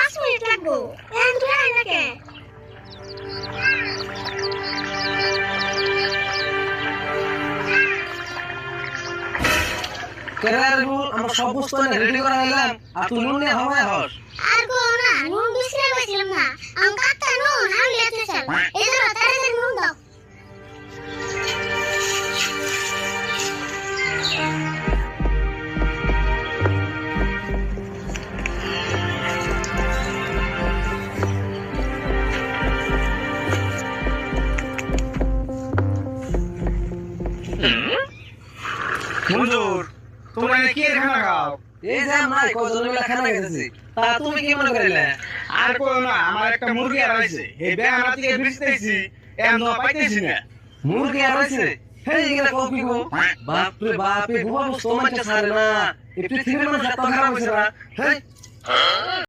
5 minute লাগবো এখন তুই আয় না কে কেরার রুল আমরা সব বস্তু রেডি করা হইলাম আর তুই নুন নিয়ে হওয়া হস আর গো না নুন দিছিলা পাইছিলাম না আম কাটতা নুন আমি লেতে চাল এজন্য তাড়াতাড়ি নুন দাও মঞ্জুর তোমরা কি খানা খাও? এই যে আমরা কজন মিলে খানা খেতেছি তা তুমি কি মনে করিলে আর কই না, আমার একটা মুরগি আর হইছে এই বেহানা থেকে বিছতেছি এমন পাইতেছি না। মুরগি আর হইছে হেই এগুলা কও কি গো বাপ রে বাপ এই বুবা বস্তু মানে ছাড়ে না এই পৃথিবীর মানুষ এত খারাপ হইছে না হেই